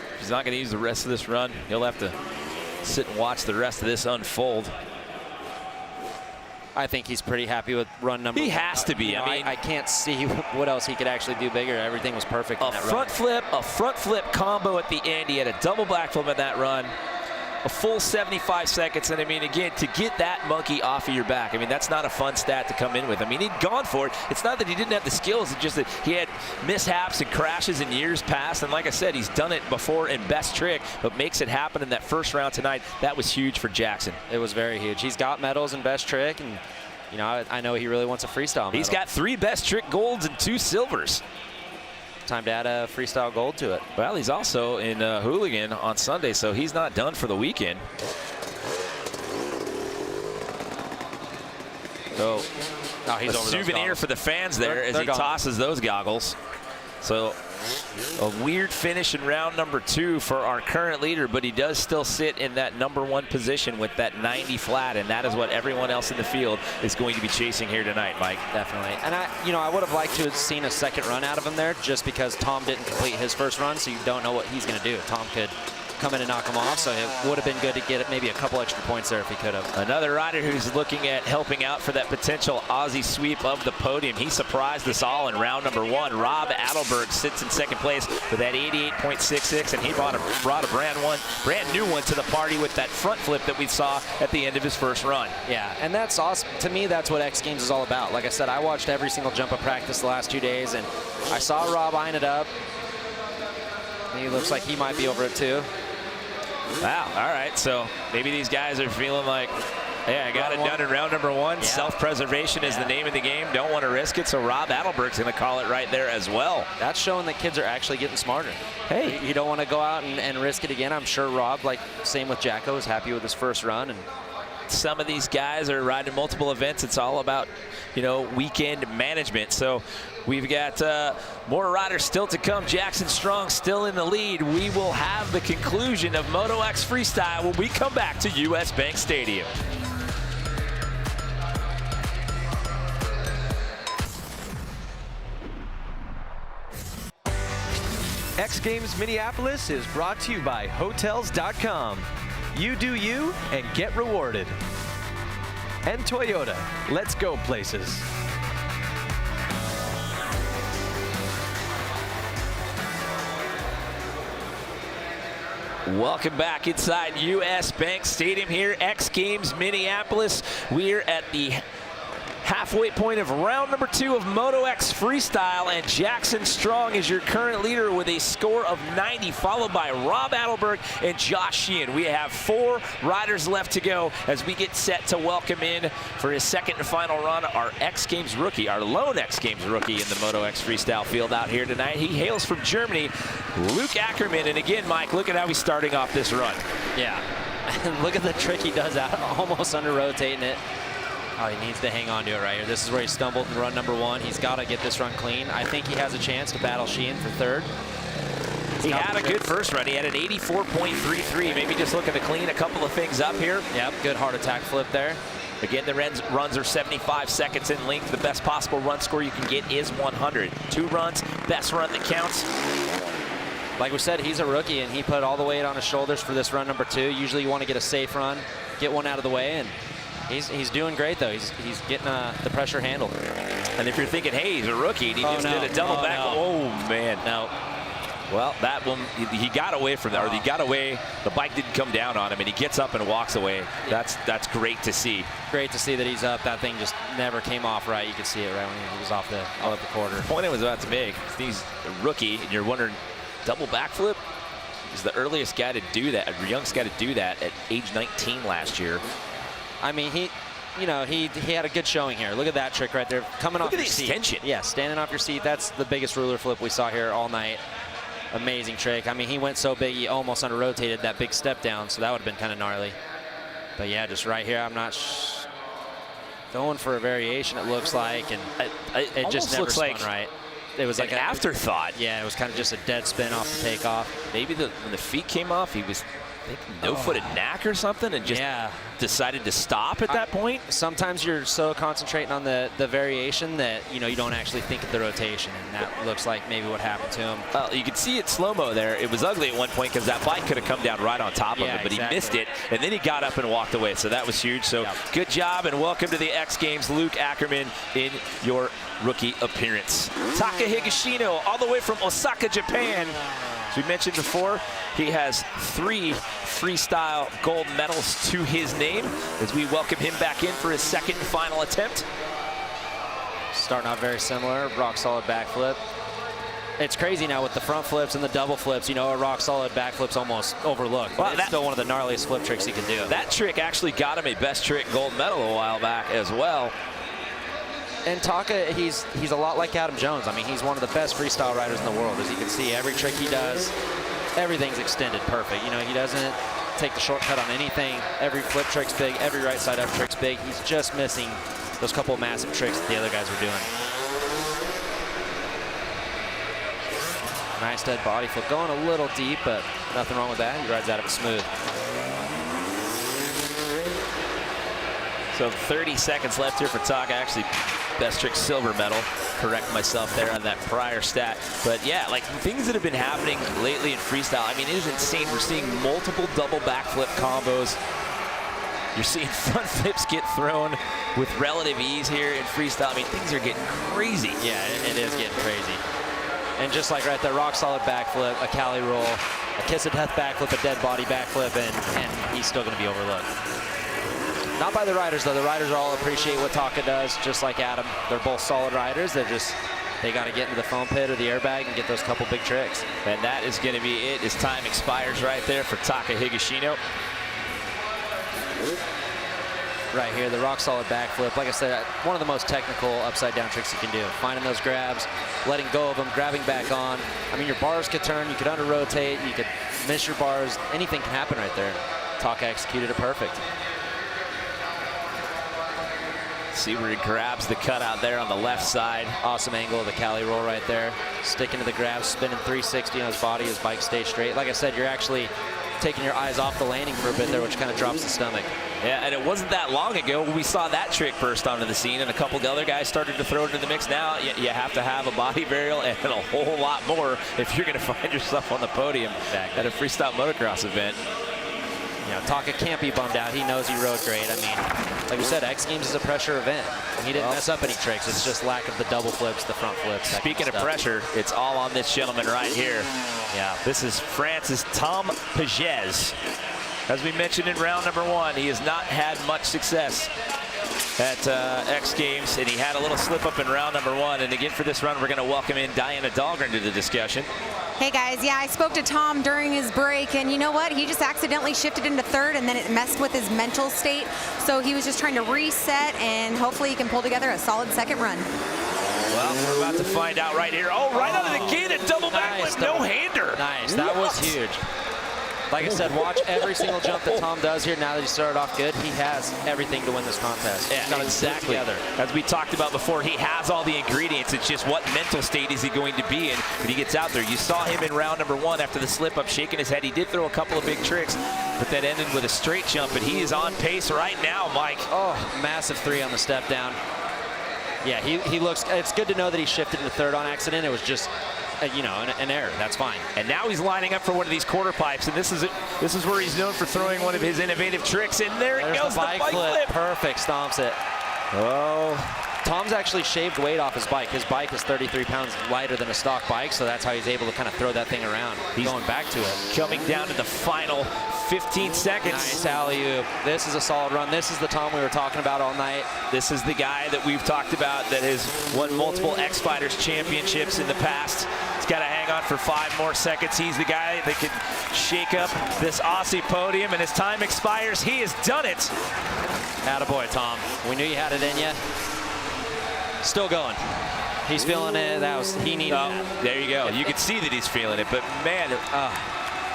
to use the rest of this run. He'll have to sit and watch the rest of this unfold. I think he's pretty happy with run number. He has to be. I mean, I can't see what else he could actually do bigger. Everything was perfect. A front flip combo at the end. He had a double backflip in that run. A full 75 seconds, and I mean, again, to get that monkey off of your back, I mean, that's not a fun stat to come in with. I mean, he'd gone for it. It's not that he didn't have the skills, it's just that he had mishaps and crashes in years past, and like I said, he's done it before in best trick, but makes it happen in that first round tonight. That was huge for Jackson. It was very huge. He's got medals in best trick, and you know, I know he really wants a freestyle medal. He's got 3 best trick golds and 2 silvers. Time to add a freestyle gold to it. Well, he's also in Hooligan on Sunday, so he's not done for the weekend. So he's a over souvenir for the fans there as he tosses those goggles. So a weird finish in round number 2 for our current leader, but he does still sit in that #1 position with that 90 flat, and that is what everyone else in the field is going to be chasing here tonight, Mike. Definitely. And I would have liked to have seen a second run out of him there, just because Tom didn't complete his first run, so you don't know what he's going to do. Tom could come in and knock him off, so it would have been good to get maybe a couple extra points there if he could have. Another rider who's looking at helping out for that potential Aussie sweep of the podium. He surprised us all in round number 1. Rob Adelberg sits in second place with that 88.66, and he brought a brand new one to the party with that front flip that we saw at the end of his first run. Yeah, and that's awesome. To me, that's what X Games is all about. Like I said, I watched every single jump of practice the last 2 days, and I saw Rob eyeing it up. He looks like he might be over it too. Wow, all right, so maybe these guys are feeling like, hey, I got it done in round number 1. Yeah. Self-preservation is the name of the game. Don't want to risk it, so Rob Adelberg's going to call it right there as well. That's showing that kids are actually getting smarter. Hey, you don't want to go out and risk it again. I'm sure Rob, like same with Jacko, is happy with his first run. And some of these guys are riding multiple events. It's all about, you know, weekend management. So we've got more riders still to come. Jackson Strong still in the lead. We will have the conclusion of Moto X Freestyle when we come back to US Bank Stadium. X Games Minneapolis is brought to you by Hotels.com. You do you and get rewarded. And Toyota, let's go places. Welcome back inside US Bank Stadium here, X Games Minneapolis. We're at the halfway point of round number 2 of Moto X Freestyle, and Jackson Strong is your current leader with a score of 90, followed by Rob Adelberg and Josh Sheehan. We have 4 riders left to go as we get set to welcome in for his second and final run our X Games rookie, our lone X Games rookie in the Moto X Freestyle field out here tonight. He hails from Germany, Luke Ackerman, and again, Mike, look at how he's starting off this run. Yeah, and look at the trick he does out, almost under rotating it. Oh, he needs to hang on to it right here. This is where he stumbled in run number 1. He's got to get this run clean. I think he has a chance to battle Sheehan for third. He had a good first run. He had an 84.33. Maybe just looking to clean a couple of things up here. Yep, good heart attack flip there. Again, the runs are 75 seconds in length. The best possible run score you can get is 100. 2 runs, best run that counts. Like we said, he's a rookie, and he put all the weight on his shoulders for this run number 2. Usually you want to get a safe run, get one out of the way, and he's doing great, though. He's getting the pressure handled. And if you're thinking, hey, he's a rookie, and he just did a double back. No. Oh, man. No. Well, that one, he got away from that, or he got away. The bike didn't come down on him, and he gets up and walks away. That's great to see. Great to see that he's up. That thing just never came off right. You could see it right when he was off the quarter. The point I was about to make, he's a rookie, and you're wondering, double backflip? He's the earliest guy to do that, a youngest guy to do that at age 19 last year. I mean, he had a good showing here. Look at that trick right there, coming off your seat. Look at the extension. Yeah, standing off your seat. That's the biggest ruler flip we saw here all night. Amazing trick. I mean, he went so big, he almost under-rotated that big step down, so that would have been kind of gnarly. But yeah, just right here, I'm not going for a variation, it looks like, and it just never spun right. It was like an afterthought. Yeah, it was kind of just a dead spin off the takeoff. Maybe when the feet came off, he was no-footed knack or something and just decided to stop at that point. Sometimes you're so concentrating on the variation that you don't actually think of the rotation, and that looks like maybe what happened to him. Well, you could see it slow-mo there. It was ugly at one point because that bike could have come down right on top of him, but he missed it, and then he got up and walked away, so that was huge. So good job, and welcome to the X Games, Luke Ackerman, in your rookie appearance. Taka Higashino, all the way from Osaka, Japan. As we mentioned before, he has 3 freestyle gold medals to his name as we welcome him back in for his second and final attempt. Starting out very similar, rock solid backflip. It's crazy now with the front flips and the double flips, a rock solid backflip's almost overlooked. Well, it's still one of the gnarliest flip tricks he can do. That trick actually got him a best trick gold medal a while back as well. And Taka, he's a lot like Adam Jones. I mean, he's one of the best freestyle riders in the world. As you can see, every trick he does, everything's extended perfect. He doesn't take the shortcut on anything. Every flip trick's big, every right side up trick's big. He's just missing those couple of massive tricks that the other guys were doing. Nice dead body flip, going a little deep, but nothing wrong with that. He rides out of it smooth. So 30 seconds left here for Taka. Actually, best trick silver medal. Correct myself there on that prior stat. But yeah, like things that have been happening lately in freestyle, I mean, it is insane. We're seeing multiple double backflip combos. You're seeing front flips get thrown with relative ease here in freestyle. I mean, things are getting crazy. Yeah, it is getting crazy. And just like right there, rock solid backflip, a Cali roll, a kiss of death backflip, a dead body backflip, and he's still going to be overlooked. Not by the riders, though. The riders all appreciate what Taka does, just like Adam. They're both solid riders. They got to get into the foam pit or the airbag and get those couple big tricks. And that is going to be it as time expires right there for Taka Higashino. Right here, the rock solid backflip. Like I said, one of the most technical upside down tricks you can do. Finding those grabs, letting go of them, grabbing back on. I mean, your bars could turn, you could under rotate, you could miss your bars. Anything can happen right there. Taka executed it perfect. See where he grabs the cutout there on the left side. Awesome angle of the Cali roll right there. Sticking to the grab, spinning 360 on his body, his bike stays straight. Like I said, you're actually taking your eyes off the landing for a bit there, which kind of drops the stomach. Yeah, and it wasn't that long ago we saw that trick burst onto the scene, and a couple of other guys started to throw it into the mix. Now you have to have a body varial and a whole lot more if you're going to find yourself on the podium at a freestyle motocross event. Taka can't be bummed out. He knows he rode great. I mean, like we said, X Games is a pressure event. He didn't mess up any tricks. It's just lack of the double flips, the front flips. Speaking of pressure, it's all on this gentleman right here. Yeah, this is France's Tom Pages. As we mentioned in round number 1, he has not had much success at X Games, and he had a little slip up in round number 1. And again, for this run, we're going to welcome in Diana Dahlgren to the discussion. Hey guys, yeah, I spoke to Tom during his break, and you know what? He just accidentally shifted into third, and then it messed with his mental state. So he was just trying to reset, and hopefully he can pull together a solid second run. Well, we're about to find out right here. Oh, right out of the gate, a double backflip, no-hander. Nice, that was huge. Like I said, watch every single jump that Tom does here. Now that he started off good, he has everything to win this contest. Yeah, exactly. As we talked about before, he has all the ingredients. It's just what mental state is he going to be in when he gets out there. You saw him in round number 1 after the slip-up, shaking his head. He did throw a couple of big tricks, but that ended with a straight jump, and he is on pace right now, Mike. Oh, massive 3 on the step down. Yeah, he looks, it's good to know that he shifted into third on accident. It was just, an error. That's fine. And now he's lining up for one of these quarter pipes, and this is it. This is where he's known for throwing one of his innovative tricks. And there it goes, the bike flip. Perfect, stomps it. Oh, Tom's actually shaved weight off his bike. His bike is 33 pounds lighter than a stock bike, so that's how he's able to kind of throw that thing around. He's going back to it. Coming down to the final 15 seconds. Nice alley-oop. This is a solid run. This is the Tom we were talking about all night. This is the guy that we've talked about that has won multiple X-Fighters championships in the past. He's got to hang on for 5 more seconds. He's the guy that can shake up this Aussie podium, and as time expires, he has done it. Attaboy, Tom. We knew you had it in you. Still going. He's feeling it. He needed that. There you go. You can see that he's feeling it, but man,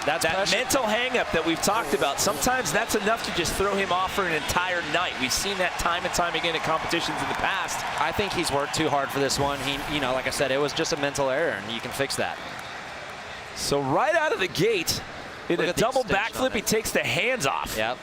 that mental hang-up that we've talked about, sometimes that's enough to just throw him off for an entire night. We've seen that time and time again in competitions in the past. I think he's worked too hard for this one. He, you know, like I said, it was just a mental error, and you can fix that. So right out of the gate, in a double backflip, he takes the hands off. Yep.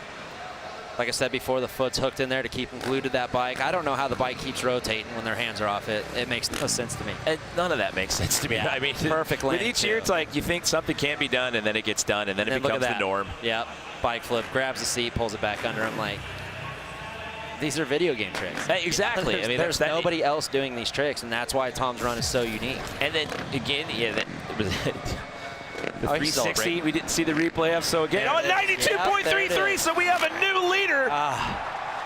Like I said before, the foot's hooked in there to keep him glued to that bike. I don't know how the bike keeps rotating when their hands are off it. It makes no sense to me. And none of that makes sense to me. Yeah, I mean, perfect landing. With each year, it's like you think something can't be done, and then it gets done, and then it becomes the norm. Yep. Bike flip, grabs the seat, pulls it back under him. Like, these are video game tricks. Hey, exactly. I mean, there's nobody else doing these tricks, and that's why Tom's run is so unique. And then again, yeah, that was the 360 we didn't see the replay of. So again, 92.33. So we have a new leader.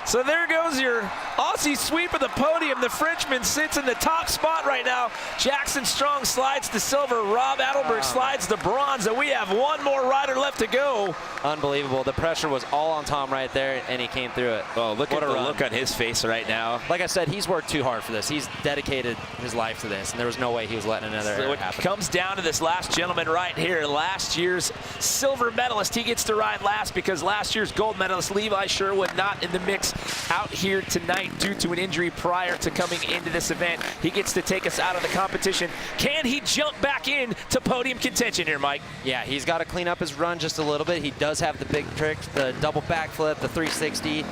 So there goes your Aussie sweep of the podium. The Frenchman sits in the top spot right now. Jackson Strong slides to silver. Rob Adelberg slides to bronze. And we have one more rider left to go. Unbelievable. The pressure was all on Tom right there, and he came through it. Oh, look at the look on his face right now. Like I said, he's worked too hard for this. He's dedicated his life to this, and there was no way he was letting another error happen. It comes down to this last gentleman right here. Last year's silver medalist. He gets to ride last because last year's gold medalist Levi Sherwood not in the mix out here tonight due to an injury prior to coming into this event. He gets to take us out of the competition. Can he jump back in to podium contention here, Mike? Yeah, he's got to clean up his run just a little bit. He does have the big tricks, the double backflip, the 360.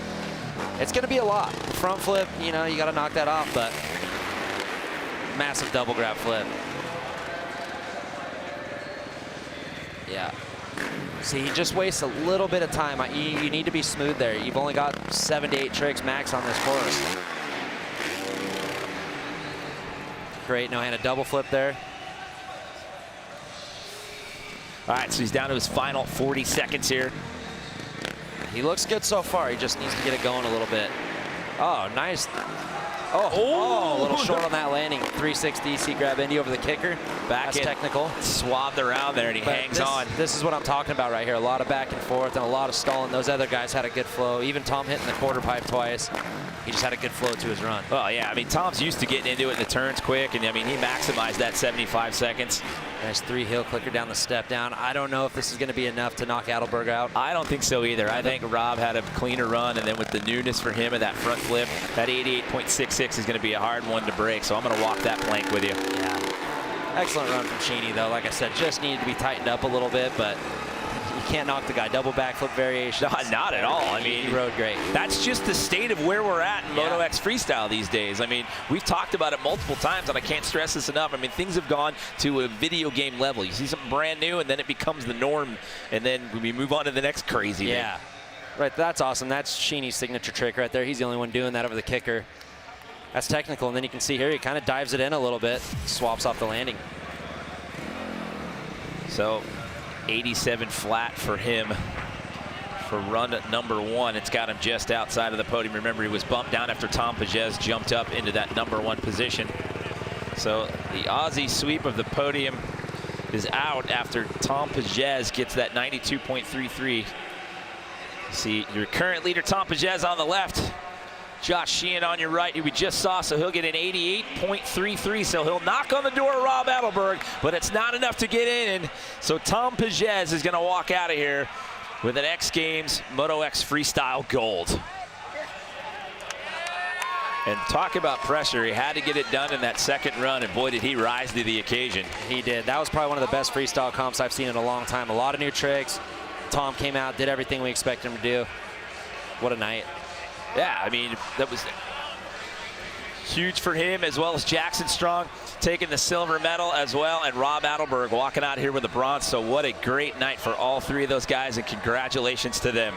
It's going to be a lot. Front flip, you know, you got to knock that off, but massive double grab flip. Yeah. See, he just wastes a little bit of time. You need to be smooth there. You've only got 7 to 8 tricks max on this course. Great no-handed double flip there. All right, so he's down to his final 40 seconds here. He looks good so far. He just needs to get it going a little bit. Oh, nice. Oh, a little short on that landing. 360 seat grab Indy over the kicker. That's technical. Swabbed around there, and he hangs on. This is what I'm talking about right here. A lot of back and forth and a lot of stalling. Those other guys had a good flow. Even Tom hitting the quarter pipe twice. He just had a good flow to his run. Oh, yeah. I mean, Tom's used to getting into it in the turns quick, and, I mean, he maximized that 75 seconds. Nice 3-heel clicker down the step down. I don't know if this is going to be enough to knock Adelberg out. I don't think so either. I think Rob had a cleaner run, and then with the newness for him and that front flip, that 88.66 is going to be a hard one to break, so I'm going to walk that plank with you. Yeah. Excellent run from Sheeny, though. Like I said, just needed to be tightened up a little bit, but you can't knock the guy. Double backflip variation. Not at all. I mean, he rode great. That's just the state of where we're at in Moto X Freestyle these days. I mean, we've talked about it multiple times, and I can't stress this enough. I mean, things have gone to a video game level. You see something brand new, and then it becomes the norm, and then we move on to the next crazy thing. Yeah. Right, that's awesome. That's Sheeny's signature trick right there. He's the only one doing that over the kicker. That's technical, and then you can see here he kind of dives it in a little bit, swaps off the landing. So 87 flat for him for run at number 1. It's got him just outside of the podium. Remember, he was bumped down after Tom Pages jumped up into that number 1 position. So the Aussie sweep of the podium is out after Tom Pages gets that 92.33. See your current leader, Tom Pages, on the left. Josh Sheehan on your right, who we just saw, so he'll get an 88.33, so he'll knock on the door of Rob Adelberg, but it's not enough to get in. So Tom Pages is going to walk out of here with an X Games Moto X Freestyle Gold. And talk about pressure. He had to get it done in that second run, and boy, did he rise to the occasion. He did. That was probably one of the best freestyle comps I've seen in a long time. A lot of new tricks. Tom came out, did everything we expected him to do. What a night. Yeah, I mean, that was huge for him, as well as Jackson Strong taking the silver medal as well, and Rob Adelberg walking out here with the bronze. So what a great night for all 3 of those guys, and congratulations to them.